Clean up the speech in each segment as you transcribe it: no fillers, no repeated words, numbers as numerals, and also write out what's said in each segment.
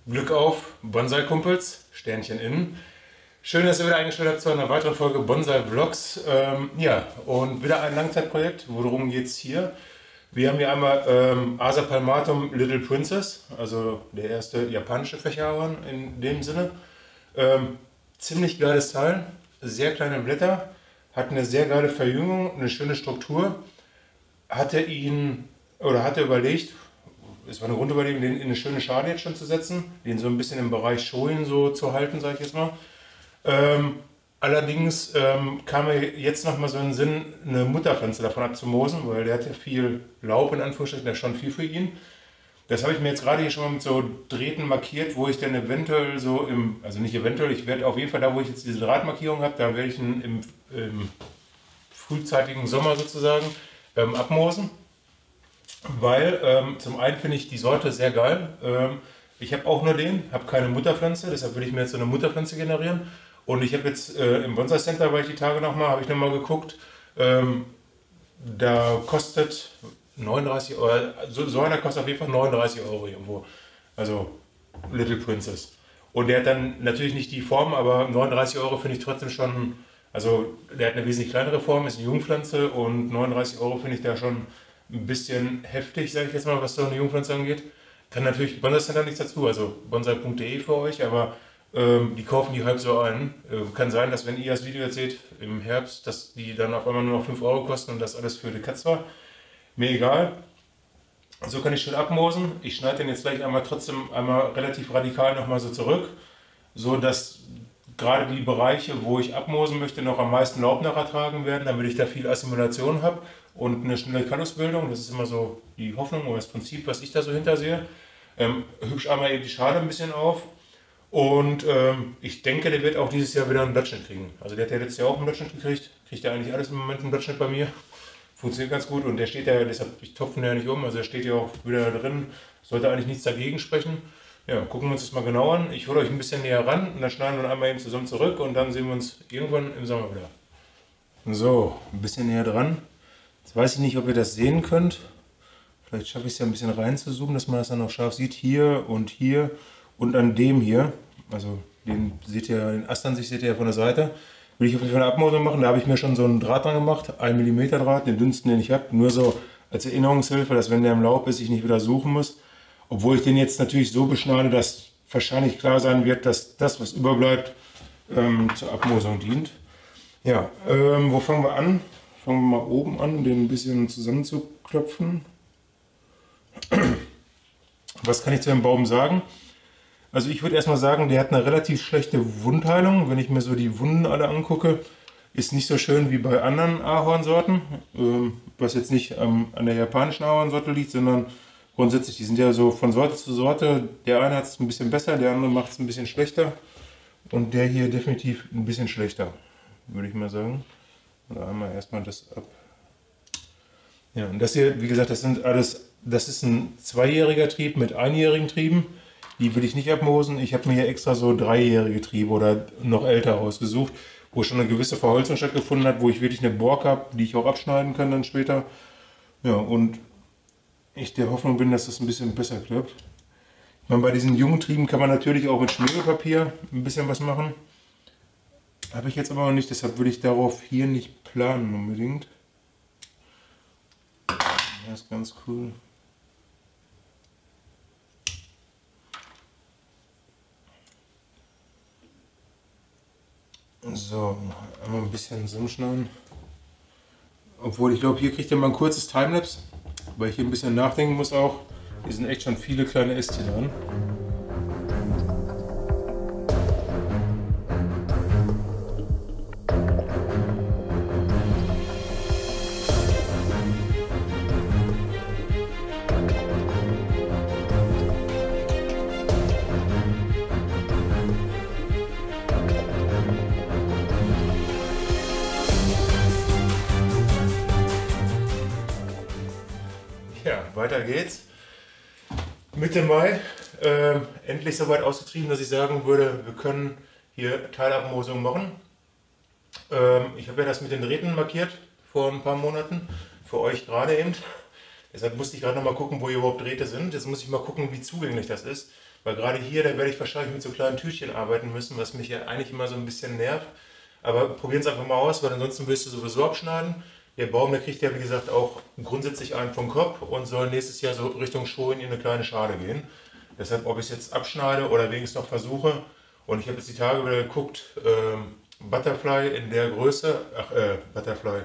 Glück auf, Bonsai-Kumpels, Sternchen innen. Schön, dass ihr wieder eingestellt habt zu einer weiteren Folge Bonsai-Vlogs. Ja, und wieder ein Langzeitprojekt. Worum geht es hier? Wir haben hier einmal Acer Palmatum Little Princess, also der erste japanische Fächerahorn in dem Sinne. Ziemlich geiles Teil, sehr kleine Blätter, hat eine sehr geile Verjüngung, eine schöne Struktur. Hatte überlegt, es war eine Grundüberlegung, den in eine schöne Schale jetzt schon zu setzen, den so ein bisschen im Bereich Schollen so zu halten, sage ich jetzt mal. Allerdings kam mir jetzt noch mal so in den Sinn, eine Mutterpflanze davon abzumosen, weil der hat ja viel Laub in Anführungsstrichen, der ist schon viel für ihn. Das habe ich mir jetzt gerade hier schon mal mit so Drähten markiert, wo ich dann eventuell so also nicht eventuell, ich werde auf jeden Fall da, wo ich jetzt diese Drahtmarkierung habe, da werde ich ihn im frühzeitigen Sommer sozusagen abmosen. Weil zum einen finde ich die Sorte sehr geil. Ich habe auch nur den, habe keine Mutterpflanze, deshalb will ich mir jetzt so eine Mutterpflanze generieren. Und ich habe jetzt im Bonsai Center, weil ich die Tage nochmal, habe ich nochmal geguckt, da kostet 39 Euro, so einer kostet auf jeden Fall 39 Euro irgendwo. Also Little Princess. Und der hat dann natürlich nicht die Form, aber 39 Euro finde ich trotzdem schon, also der hat eine wesentlich kleinere Form, ist eine Jungpflanze und 39 Euro finde ich da schon ein bisschen heftig, sage ich jetzt mal, was so eine Jungpflanze angeht. Kann natürlich Bonsai Center nichts dazu, also bonsai.de für euch, aber die kaufen die halb so ein. Kann sein, dass wenn ihr das Video jetzt seht im Herbst, dass die dann auf einmal nur noch 5 Euro kosten und das alles für die Katz war. Mir egal. So kann ich schön abmosen. Ich schneide den jetzt gleich trotzdem einmal relativ radikal nochmal so zurück, so dass gerade die Bereiche, wo ich abmosen möchte, noch am meisten Laub ertragen werden, damit ich da viel Assimilation habe und eine schnelle Kallusbildung. Das ist immer so die Hoffnung oder das Prinzip, was ich da so hintersehe. Hübsch einmal eben die Schale ein bisschen auf. Und ich denke, der wird auch dieses Jahr wieder einen Blattschnitt kriegen. Also der hat ja letztes Jahr auch einen Blattschnitt gekriegt. Kriegt ja eigentlich alles im Moment einen Blattschnitt bei mir. Funktioniert ganz gut und der steht ja, deshalb, ich topfe ihn ja nicht um, also der steht ja auch wieder drin. Sollte eigentlich nichts dagegen sprechen. Ja, gucken wir uns das mal genau an. Ich hole euch ein bisschen näher ran und dann schneiden wir einmal eben zusammen zurück und dann sehen wir uns irgendwann im Sommer wieder. So, ein bisschen näher dran. Jetzt weiß ich nicht, ob ihr das sehen könnt. Vielleicht schaffe ich es ja ein bisschen rein zu zoomen, dass man das dann auch scharf sieht. Hier und an dem hier. Also den seht ihr, den Ast an sich seht ihr ja von der Seite. Will ich auf jeden Fall eine Abmosung machen. Da habe ich mir schon so einen Draht dran gemacht. 1 mm Draht, den dünnsten, den ich habe. Nur so als Erinnerungshilfe, dass wenn der im Laub ist, ich nicht wieder suchen muss. Obwohl ich den jetzt natürlich so beschneide, dass wahrscheinlich klar sein wird, dass das, was überbleibt, zur Abmosung dient. Ja, wo fangen wir an? Fangen wir mal oben an, den ein bisschen zusammenzuklopfen. Was kann ich zu dem Baum sagen? Also ich würde erstmal sagen, der hat eine relativ schlechte Wundheilung. Wenn ich mir so die Wunden alle angucke, ist nicht so schön wie bei anderen Ahornsorten. Was jetzt nicht an der japanischen Ahornsorte liegt, sondern grundsätzlich, die sind ja so von Sorte zu Sorte. Der eine hat es ein bisschen besser, der andere macht es ein bisschen schlechter. Und der hier definitiv ein bisschen schlechter, würde ich mal sagen. Oder einmal erstmal das ab. Ja, und das hier, wie gesagt, das ist ein 2-jähriger Trieb mit 1-jährigen Trieben. Die will ich nicht abmosen. Ich habe mir hier extra so 3-jährige Triebe oder noch älter ausgesucht, wo schon eine gewisse Verholzung stattgefunden hat, wo ich wirklich eine Borke habe, die ich auch abschneiden kann dann später. Ja, und ich der Hoffnung bin, dass das ein bisschen besser klappt. Ich meine, bei diesen jungen Trieben kann man natürlich auch mit Schmirgelpapier ein bisschen was machen. Habe ich jetzt aber noch nicht, deshalb würde ich darauf hier nicht planen unbedingt. Das ist ganz cool. So, einmal ein bisschen so schneiden. Obwohl, ich glaube, hier kriegt ihr mal ein kurzes Timelapse, weil ich hier ein bisschen nachdenken muss auch. Hier sind echt schon viele kleine Äste dran. Ja, weiter geht's. Mitte Mai, endlich soweit ausgetrieben, dass ich sagen würde, wir können hier Teilabmosung machen. Ich habe ja das mit den Drähten markiert vor ein paar Monaten, für euch gerade eben. Deshalb musste ich gerade noch mal gucken, wo hier überhaupt Drähte sind. Jetzt muss ich mal gucken, wie zugänglich das ist. Weil gerade hier, da werde ich wahrscheinlich mit so kleinen Tütchen arbeiten müssen, was mich ja eigentlich immer so ein bisschen nervt. Aber probieren es einfach mal aus, weil ansonsten willst du sowieso abschneiden. Der Baum, der kriegt ja wie gesagt auch grundsätzlich einen vom Kopf und soll nächstes Jahr so Richtung Schon in eine kleine Schale gehen. Deshalb, ob ich es jetzt abschneide oder wenigstens noch versuche. Und ich habe jetzt die Tage wieder geguckt, Butterfly in der Größe, Butterfly,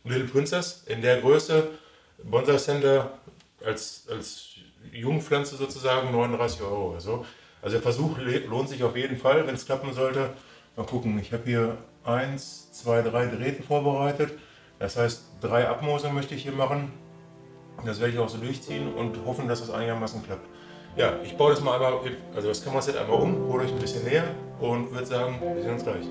Little Princess in der Größe, Bonsai Center als Jungpflanze sozusagen 39 Euro oder so. Also der Versuch lohnt sich auf jeden Fall, wenn es klappen sollte. Mal gucken, ich habe hier 1, 2, 3 Drähte vorbereitet. Das heißt, 3 Abmoser möchte ich hier machen. Das werde ich auch so durchziehen und hoffen, dass das einigermaßen klappt. Ja, ich baue das mal einmal, also das Kameraset einmal um, hole euch ein bisschen näher und würde sagen, wir sehen uns gleich.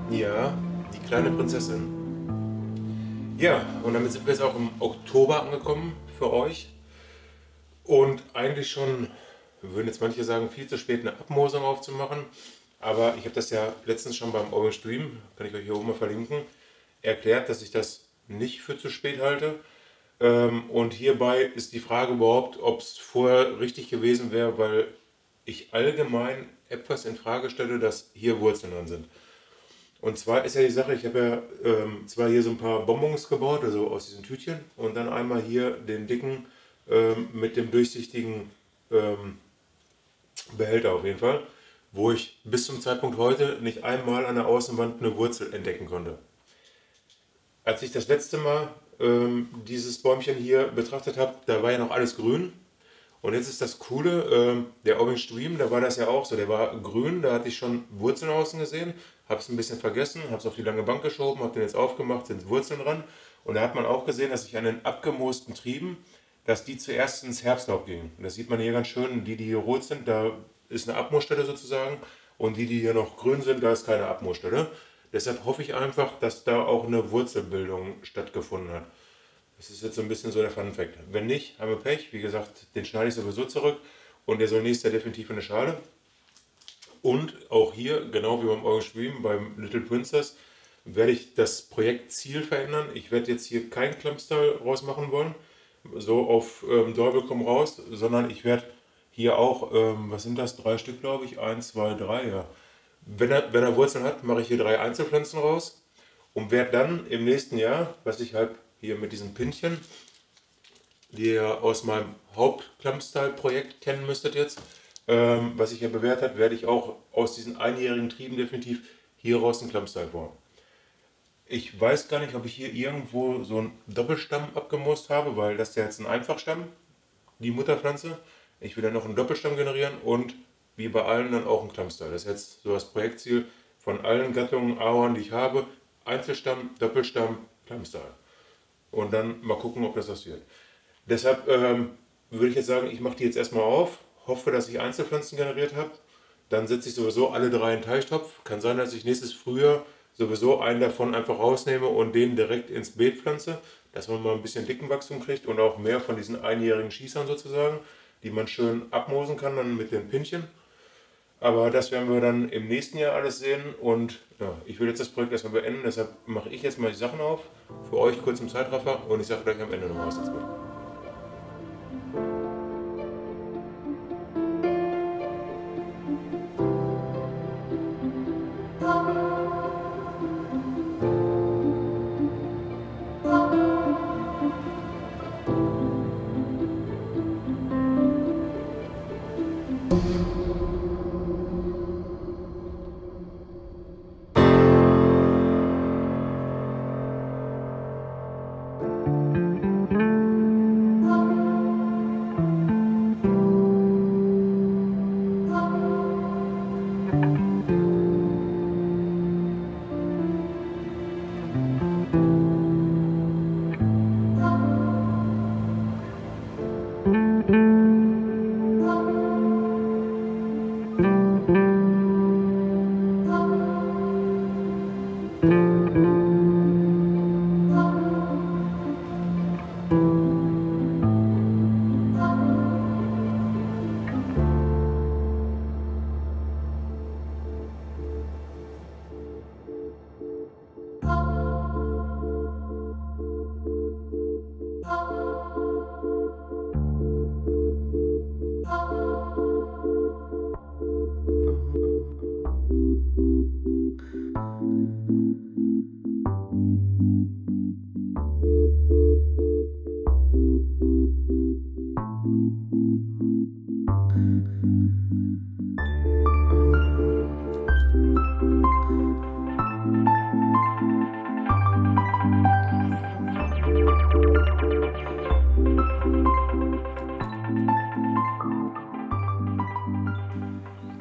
Ja, die kleine Prinzessin. Ja, und damit sind wir jetzt auch im Oktober angekommen für euch. Und eigentlich schon, würden jetzt manche sagen, viel zu spät eine Abmosung aufzumachen. Aber ich habe das ja letztens schon beim Orange Stream, kann ich euch hier oben mal verlinken, erklärt, dass ich das nicht für zu spät halte. Und hierbei ist die Frage überhaupt, ob es vorher richtig gewesen wäre, weil ich allgemein etwas in Frage stelle, dass hier Wurzeln drin sind. Und zwar ist ja die Sache, ich habe ja zwar hier so ein paar Bonbons gebaut, also aus diesen Tütchen, und dann einmal hier den dicken mit dem durchsichtigen Behälter auf jeden Fall, wo ich bis zum Zeitpunkt heute nicht einmal an der Außenwand eine Wurzel entdecken konnte. Als ich das letzte Mal dieses Bäumchen hier betrachtet habe, da war ja noch alles grün. Und jetzt ist das Coole, der Orange Dream, da war das ja auch so, der war grün, da hatte ich schon Wurzeln außen gesehen, habe es ein bisschen vergessen, habe es auf die lange Bank geschoben, habe den jetzt aufgemacht, sind Wurzeln dran. Und da hat man auch gesehen, dass ich an den abgemoosten Trieben, dass die zuerst ins Herbstlaub gingen. Und das sieht man hier ganz schön, die hier rot sind, da ist eine Abmoosstelle sozusagen. Und die hier noch grün sind, da ist keine Abmoosstelle. Deshalb hoffe ich einfach, dass da auch eine Wurzelbildung stattgefunden hat. Das ist jetzt so ein bisschen so der Fun-Fact. Wenn nicht, haben wir Pech. Wie gesagt, den schneide ich sowieso zurück und der soll nächstes Jahr definitiv in eine Schale. Und auch hier, genau wie beim Orange Dream, beim Little Princess, werde ich das Projektziel verändern. Ich werde jetzt hier keinen Clumpstyle rausmachen wollen, so auf Teufel komm raus, sondern ich werde hier auch, was sind das, 3 Stück glaube ich, 1, 2, 3, ja. Wenn er Wurzeln hat, mache ich hier 3 Einzelpflanzen raus und werde dann im nächsten Jahr, was ich halt hier mit diesen Pinchen, die ihr aus meinem Haupt-Clumpstyle-Projekt kennen müsstet jetzt, was ich ja bewährt habe, werde ich auch aus diesen einjährigen Trieben definitiv hier raus einen Clumpstyle formen. Ich weiß gar nicht, ob ich hier irgendwo so einen Doppelstamm abgemoost habe, weil das ist ja jetzt ein Einfachstamm, die Mutterpflanze. Ich will dann noch einen Doppelstamm generieren und wie bei allen dann auch einen Clumpstyle. Das ist jetzt so das Projektziel von allen Gattungen Ahorn, die ich habe. Einzelstamm, Doppelstamm, Clumpstyle. Und dann mal gucken, ob das was wird. Deshalb würde ich jetzt sagen, ich mache die jetzt erstmal auf, hoffe, dass ich Einzelpflanzen generiert habe. Dann setze ich sowieso alle 3 in den Teichtopf. Kann sein, dass ich nächstes Frühjahr sowieso einen davon einfach rausnehme und den direkt ins Beet pflanze, dass man mal ein bisschen Dickenwachstum kriegt und auch mehr von diesen einjährigen Schießern sozusagen, die man schön abmoosen kann dann mit den Pinchen. Aber das werden wir dann im nächsten Jahr alles sehen und ja, ich will jetzt das Projekt erstmal beenden, deshalb mache ich jetzt mal die Sachen auf, für euch kurz im Zeitraffer und ich sage gleich am Ende nochmal was dazu.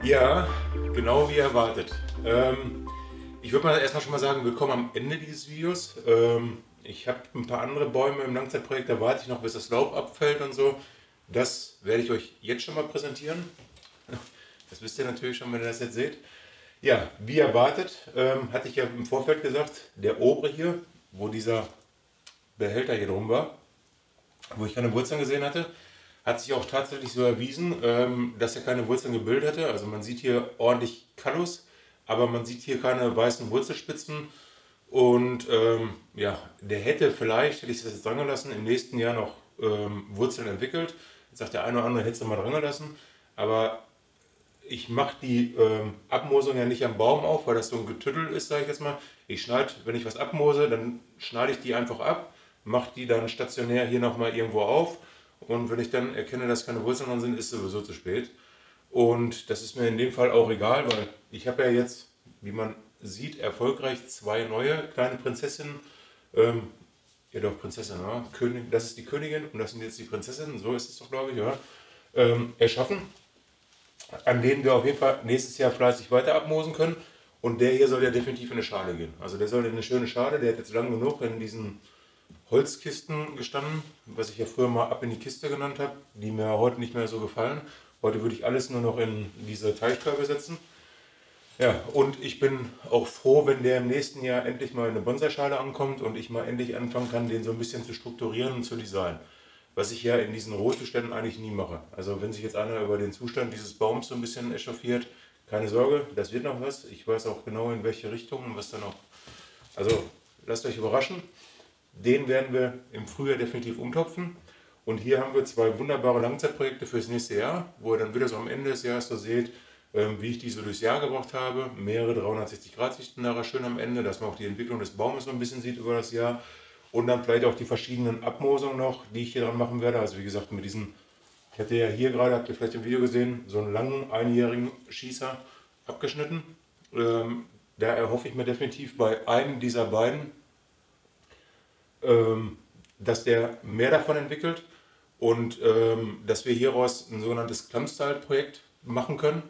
Ja, genau wie erwartet. Ich würde mal erstmal schon mal sagen, willkommen am Ende dieses Videos. Ich habe ein paar andere Bäume im Langzeitprojekt, da warte ich noch, bis das Laub abfällt und so. Das werde ich euch jetzt schon mal präsentieren. Das wisst ihr natürlich schon, wenn ihr das jetzt seht. Ja, wie erwartet, hatte ich ja im Vorfeld gesagt, der obere hier, wo dieser Behälter hier drum war, wo ich keine Wurzeln gesehen hatte, hat sich auch tatsächlich so erwiesen, dass er keine Wurzeln gebildet hatte. Also man sieht hier ordentlich Kallus, aber man sieht hier keine weißen Wurzelspitzen. Und ja, der hätte vielleicht, hätte ich das jetzt dran gelassen, im nächsten Jahr noch Wurzeln entwickelt. Jetzt sagt der eine oder andere, hätte es mal dran gelassen. Aber ich mache die Abmosung ja nicht am Baum auf, weil das so ein Getüttel ist, sage ich jetzt mal. Ich schneide, wenn ich was abmose, dann schneide ich die einfach ab, mache die dann stationär hier nochmal irgendwo auf. Und wenn ich dann erkenne, dass keine Wurzeln dran sind, ist es sowieso zu spät. Und das ist mir in dem Fall auch egal, weil ich habe ja jetzt, wie man sieht, erfolgreich 2 neue kleine Prinzessinnen. Ja doch, Prinzessin, ja. Das ist die Königin und das sind jetzt die Prinzessinnen, so ist es doch, glaube ich, ja. Erschaffen, an denen wir auf jeden Fall nächstes Jahr fleißig weiter abmosen können. Und der hier soll ja definitiv in eine Schale gehen. Also der soll in eine schöne Schale, der hat jetzt lang genug in diesen Holzkisten gestanden, was ich ja früher mal ab in die Kiste genannt habe, die mir heute nicht mehr so gefallen. Heute würde ich alles nur noch in diese Teichkörbe setzen. Ja, und ich bin auch froh, wenn der im nächsten Jahr endlich mal in eine Bonsaischale ankommt und ich mal endlich anfangen kann, den so ein bisschen zu strukturieren und zu designen. Was ich ja in diesen Rohzuständen eigentlich nie mache. Also wenn sich jetzt einer über den Zustand dieses Baums so ein bisschen echauffiert, keine Sorge, das wird noch was. Ich weiß auch genau, in welche Richtung und was da noch. Also lasst euch überraschen. Den werden wir im Frühjahr definitiv umtopfen. Und hier haben wir zwei wunderbare Langzeitprojekte fürs nächste Jahr, wo ihr dann wieder so am Ende des Jahres so seht, wie ich die so durchs Jahr gebracht habe. Mehrere 360-Grad-Sichten nachher schön am Ende, dass man auch die Entwicklung des Baumes so ein bisschen sieht über das Jahr. Und dann vielleicht auch die verschiedenen Abmosungen noch, die ich hier dran machen werde. Also wie gesagt, mit diesen, ich hatte ja hier gerade, habt ihr vielleicht im Video gesehen, so einen langen einjährigen Schießer abgeschnitten. Da erhoffe ich mir definitiv bei einem dieser beiden, dass der mehr davon entwickelt und dass wir hieraus ein sogenanntes Clump-Style-Projekt machen können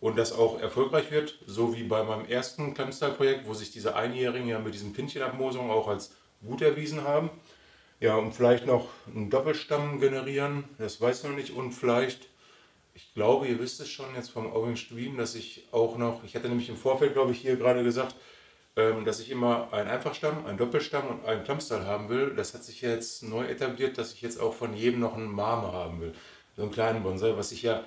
und das auch erfolgreich wird, so wie bei meinem ersten Clump-Style-Projekt, wo sich diese Einjährigen ja mit diesen Pinchenabmosungen auch als gut erwiesen haben. Ja, und vielleicht noch einen Doppelstamm generieren, das weiß ich noch nicht, und vielleicht, ich glaube, ihr wisst es schon jetzt vom Orange Stream, dass ich auch noch, ich hatte nämlich im Vorfeld, glaube ich, hier gerade gesagt, dass ich immer einen Einfachstamm, einen Doppelstamm und einen Clumpstyle haben will. Das hat sich jetzt neu etabliert, dass ich jetzt auch von jedem noch einen Mame haben will. So einen kleinen Bonsai, was sich ja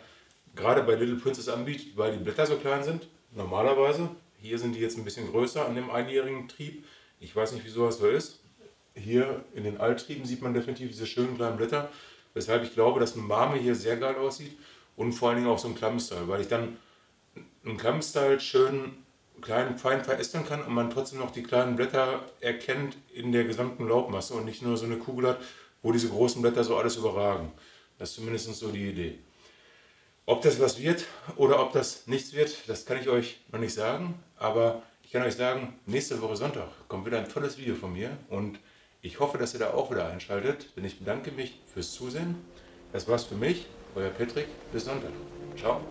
gerade bei Little Princess anbietet, weil die Blätter so klein sind, normalerweise. Hier sind die jetzt ein bisschen größer an dem einjährigen Trieb. Ich weiß nicht, wieso das so ist. Hier in den Alttrieben sieht man definitiv diese schönen kleinen Blätter, weshalb ich glaube, dass ein Mame hier sehr geil aussieht und vor allen Dingen auch so ein Clumpstyle, weil ich dann einen Clumpstyle schön klein fein verästern kann und man trotzdem noch die kleinen Blätter erkennt in der gesamten Laubmasse und nicht nur so eine Kugel hat, wo diese großen Blätter so alles überragen. Das ist zumindest so die Idee. Ob das was wird oder ob das nichts wird, das kann ich euch noch nicht sagen, aber ich kann euch sagen, nächste Woche Sonntag kommt wieder ein tolles Video von mir und ich hoffe, dass ihr da auch wieder einschaltet, denn ich bedanke mich fürs Zusehen. Das war's für mich, euer Patrick, bis Sonntag. Ciao.